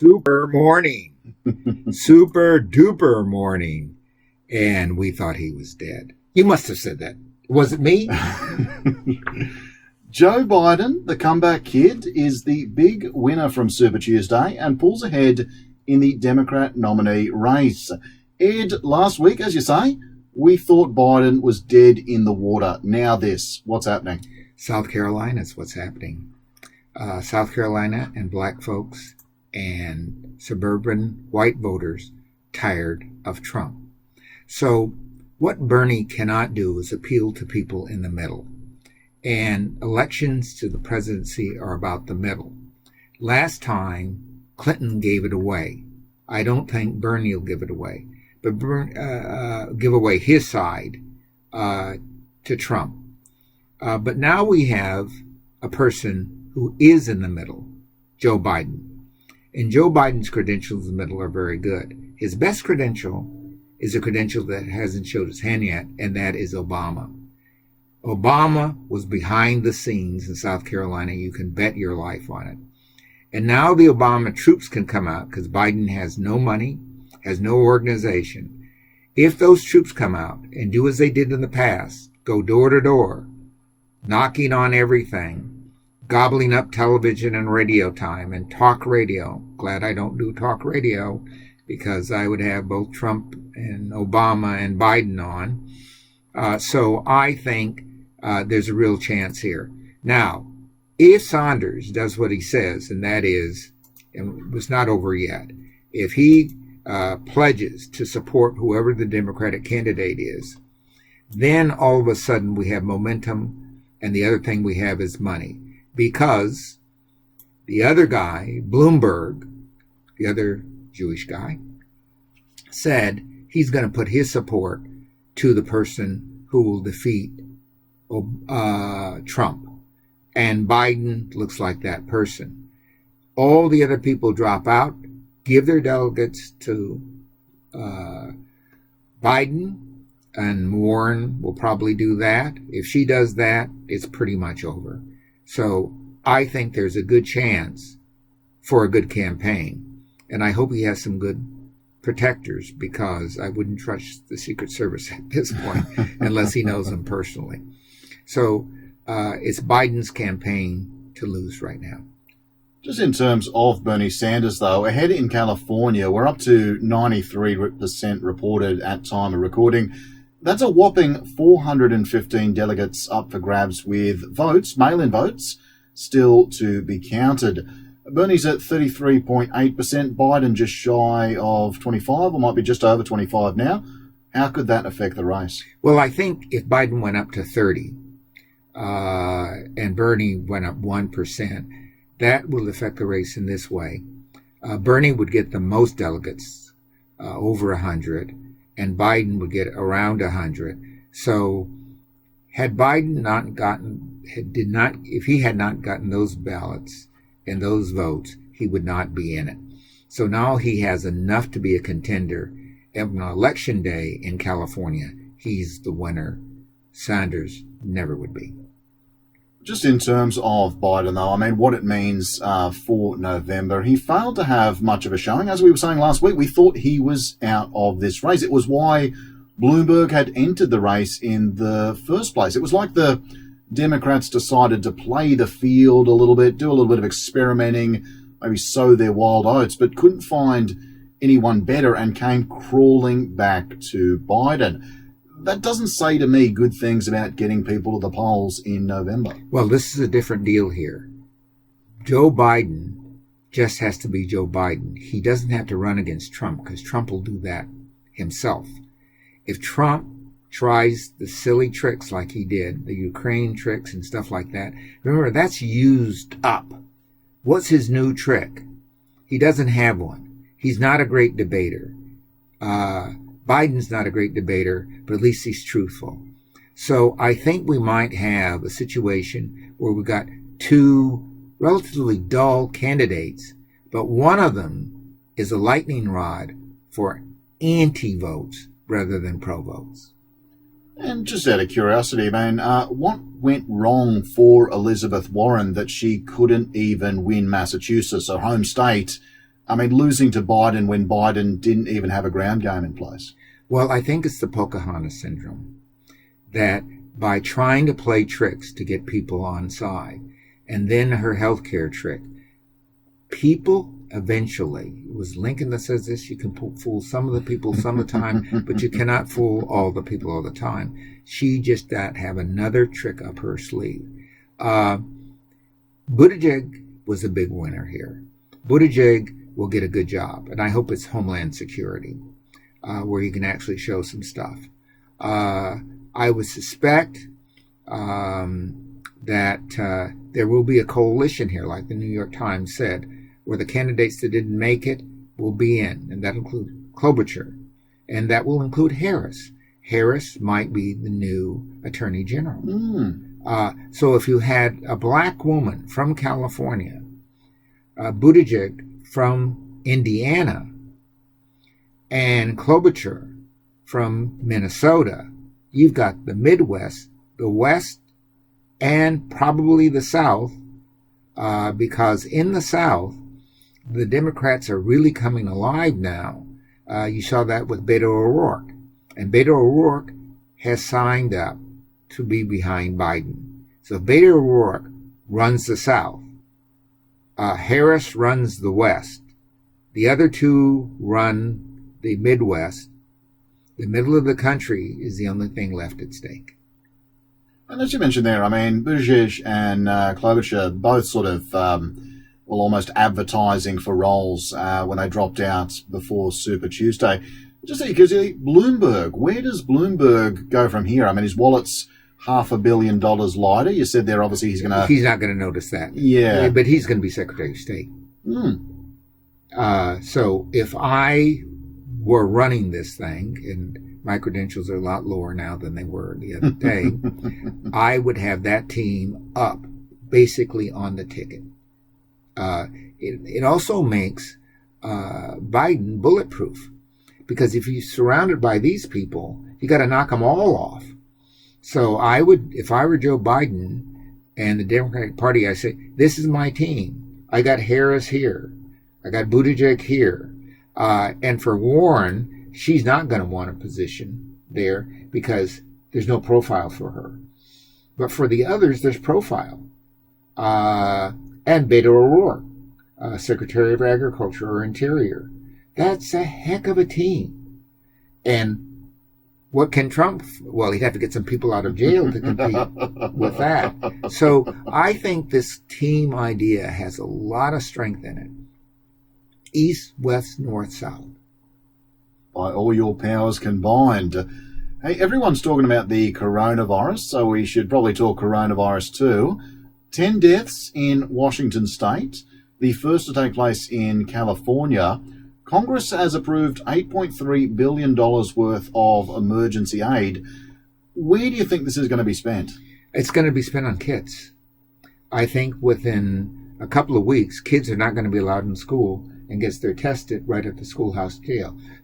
super morning, super duper morning. And we thought he was dead. You must have said that. Was it me? Joe Biden, the comeback kid, is the big winner from Super Tuesday and pulls ahead in the Democrat nominee race. Ed, last week, as you say, we thought Biden was dead in the water. Now this, what's happening? South Carolina is what's happening. South Carolina and black folks and suburban white voters tired of Trump. So what Bernie cannot do is appeal to people in the middle. And elections to the presidency are about the middle. Last time, Clinton gave it away. I don't think Bernie will give it away, but give away his side to Trump. But now we have a person who is in the middle, Joe Biden. And Joe Biden's credentials in the middle are very good. His best credential is a credential that hasn't showed his hand yet, and that is Obama. Obama was behind the scenes in South Carolina. You can bet your life on it. And now the Obama troops can come out because Biden has no money, has no organization. If those troops come out and do as they did in the past, go door to door, knocking on everything, gobbling up television and radio time and talk radio. Glad I don't do talk radio because I would have both Trump and Obama and Biden on. So I think there's a real chance here. Now, if Sanders does what he says, and that is, and it's not over yet, if he pledges to support whoever the Democratic candidate is, then all of a sudden we have momentum, and the other thing we have is money. Because the other guy, Bloomberg, the other Jewish guy, said he's going to put his support to the person who will defeat Trump. And Biden looks like that person. All the other people drop out, give their delegates to Biden, and Warren will probably do that. If she does that, it's pretty much over. So I think there's a good chance for a good campaign. And I hope he has some good protectors, because I wouldn't trust the Secret Service at this point unless he knows them personally. So it's Biden's campaign to lose right now. Just in terms of Bernie Sanders, though, ahead in California, we're up to 93% reported at time of recording. That's a whopping 415 delegates up for grabs, with votes, mail-in votes, still to be counted. Bernie's at 33.8%, Biden just shy of 25, or might be just over 25 now. How could that affect the race? Well, I think if Biden went up to 30 and Bernie went up 1%, that will affect the race in this way. Bernie would get the most delegates, over 100, and Biden would get around 100. So had Biden if he had not gotten those ballots and those votes, he would not be in it. So now he has enough to be a contender. And on election day in California, he's the winner. Sanders never would be. Just in terms of Biden, though, I mean, what it means for November, he failed to have much of a showing. As we were saying last week, we thought he was out of this race. It was why Bloomberg had entered the race in the first place. It was like the Democrats decided to play the field a little bit, do a little bit of experimenting, maybe sow their wild oats, but couldn't find anyone better and came crawling back to Biden. That doesn't say to me good things about getting people to the polls in November. Well, this is a different deal here. Joe Biden just has to be Joe Biden. He doesn't have to run against Trump, because Trump will do that himself. If Trump tries the silly tricks like he did, the Ukraine tricks and stuff like that, remember, that's used up. What's his new trick? He doesn't have one. He's not a great debater. Biden's not a great debater, but at least he's truthful. So I think we might have a situation where we've got two relatively dull candidates, but one of them is a lightning rod for anti-votes rather than pro-votes. And just out of curiosity, man, what went wrong for Elizabeth Warren that she couldn't even win Massachusetts, her home state, I mean, losing to Biden when Biden didn't even have a ground game in place. Well, I think it's the Pocahontas syndrome, that by trying to play tricks to get people on side, and then her healthcare trick, people eventually, it was Lincoln that says this, you can fool some of the people some of the time, but you cannot fool all the people all the time. She just got have another trick up her sleeve. Buttigieg was a big winner here. Buttigieg will get a good job, and I hope it's Homeland Security, where he can actually show some stuff. I would suspect that there will be a coalition here, like the New York Times said, where the candidates that didn't make it will be in, and that'll include Klobuchar, and that will include Harris. Harris might be the new Attorney General. So if you had a black woman from California, Buttigieg from Indiana, and Klobuchar from Minnesota, you've got the Midwest, the West, and probably the South, because in the South, the Democrats are really coming alive now. You saw that with Beto O'Rourke. And Beto O'Rourke has signed up to be behind Biden. So if Beto O'Rourke runs the South, Harris runs the West, the other two run the Midwest, the middle of the country is the only thing left at stake. And as you mentioned there, I mean, Buttigieg and Klobuchar both sort of almost advertising for roles when they dropped out before Super Tuesday. Just because Bloomberg, where does Bloomberg go from here? I mean, his wallet's $500 million lighter. You said there, obviously, he's not going to notice that. Yeah. But he's going to be Secretary of State. So if I were running this thing, and my credentials are a lot lower now than they were the other day, I would have that team up basically on the ticket. It also makes Biden bulletproof, because if you're surrounded by these people, you got to knock them all off. So I would, if I were Joe Biden and the Democratic Party, I say, this is my team. I got Harris here. I got Buttigieg here. And for Warren, she's not going to want a position there because there's no profile for her. But for the others, there's profile. And Beto O'Rourke, Secretary of Agriculture or Interior. That's a heck of a team. And what can Trump? Well, he'd have to get some people out of jail to compete with that. So I think this team idea has a lot of strength in it. East, west, north, south. By all your powers combined. Hey, everyone's talking about the coronavirus, so we should probably talk coronavirus too. 10 deaths in Washington state, the first to take place in California. Congress has approved $8.3 billion worth of emergency aid. Where do you think this is going to be spent? It's going to be spent on kids. I think within a couple of weeks, kids are not going to be allowed in school and gets their tested right at the schoolhouse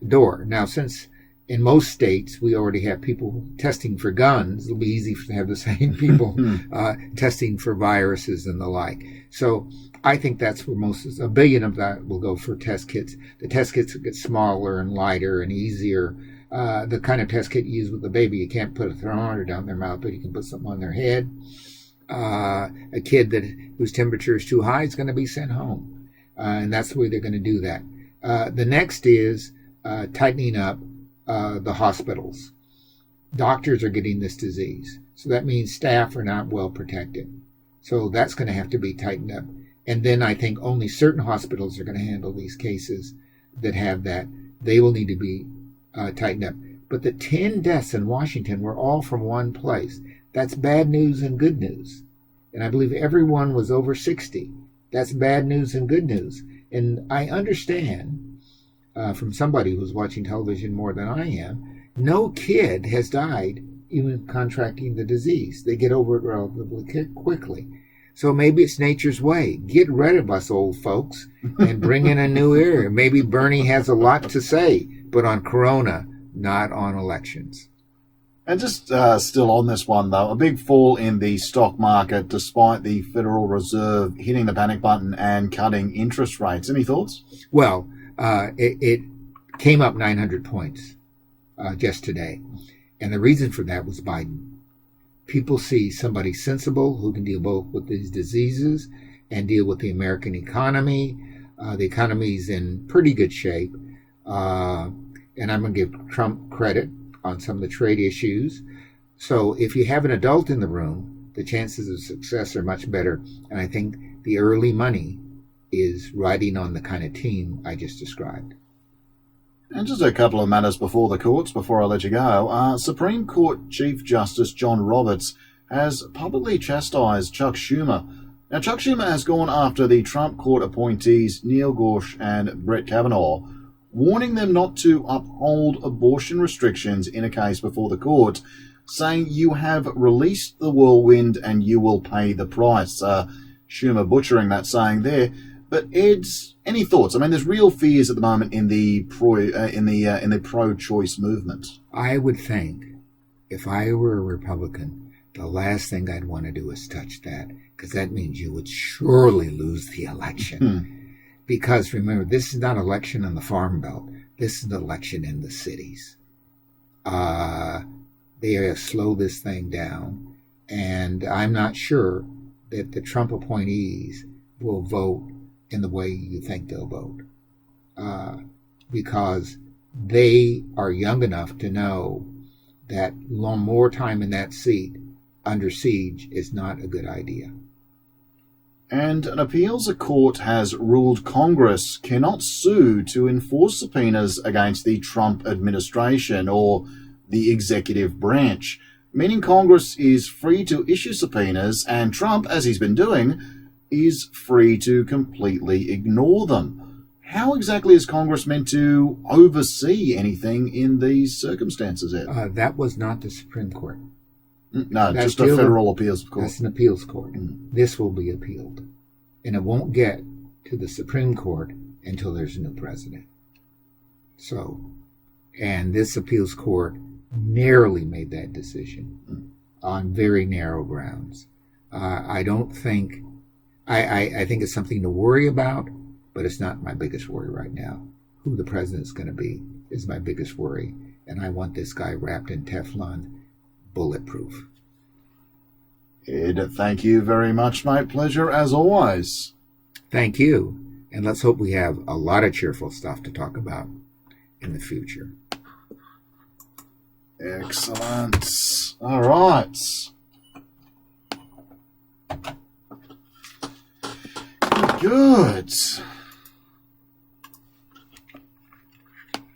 door. Now, since in most states we already have people testing for guns, it'll be easy to have the same people testing for viruses and the like. So I think that's where $1 billion of that will go for test kits. The test kits will get smaller and lighter and easier. The kind of test kit you use with a baby, you can't put a thermometer down their mouth, but you can put something on their head. A kid whose temperature is too high is going to be sent home. And that's the way they're going to do that. The next is tightening up the hospitals. Doctors are getting this disease. So that means staff are not well protected. So that's going to have to be tightened up. And then I think only certain hospitals are going to handle these cases that have that. They will need to be tightened up. But the 10 deaths in Washington were all from one place. That's bad news and good news. And I believe everyone was over 60. That's bad news and good news. And I understand from somebody who's watching television more than I am, no kid has died even contracting the disease. They get over it relatively quickly. So maybe it's nature's way. Get rid of us old folks and bring in a new era. Maybe Bernie has a lot to say, but on corona, not on elections. And just still on this one, though, a big fall in the stock market despite the Federal Reserve hitting the panic button and cutting interest rates. Any thoughts? Well, it came up 900 points just today. And the reason for that was Biden. People see somebody sensible who can deal both with these diseases and deal with the American economy. The economy's in pretty good shape. And I'm going to give Trump credit on some of the trade issues. So if you have an adult in the room, the chances of success are much better. And I think the early money is riding on the kind of team I just described. And just a couple of matters before the courts, before I let you go. Supreme Court Chief Justice John Roberts has publicly chastised Chuck Schumer. Now, Chuck Schumer has gone after the Trump court appointees Neil Gorsuch and Brett Kavanaugh, warning them not to uphold abortion restrictions in a case before the court, saying you have released the whirlwind and you will pay the price. Schumer butchering that saying there. But Ed, any thoughts? I mean, there's real fears at the moment in the pro-choice movement. I would think if I were a Republican, the last thing I'd want to do is touch that, because that means you would surely lose the election. Because remember, this is not an election in the Farm Belt. This is an election in the cities. They slow this thing down, and I'm not sure that the Trump appointees will vote in the way you think they'll vote, because they are young enough to know that more time in that seat under siege is not a good idea. And an appeals court has ruled Congress cannot sue to enforce subpoenas against the Trump administration or the executive branch, meaning Congress is free to issue subpoenas and Trump, as he's been doing, is free to completely ignore them. How exactly is Congress meant to oversee anything in these circumstances, Ed? That was not the Supreme Court. No, that's just a federal appeals court. That's an appeals court. This will be appealed. And it won't get to the Supreme Court until there's a new president. So, and this appeals court narrowly made that decision on very narrow grounds. I think it's something to worry about, but it's not my biggest worry right now. Who the president's going to be is my biggest worry, and I want this guy wrapped in Teflon, bulletproof. Ed, thank you very much. My pleasure as always. Thank you, and let's hope we have a lot of cheerful stuff to talk about in the future. Excellent. All right. Good.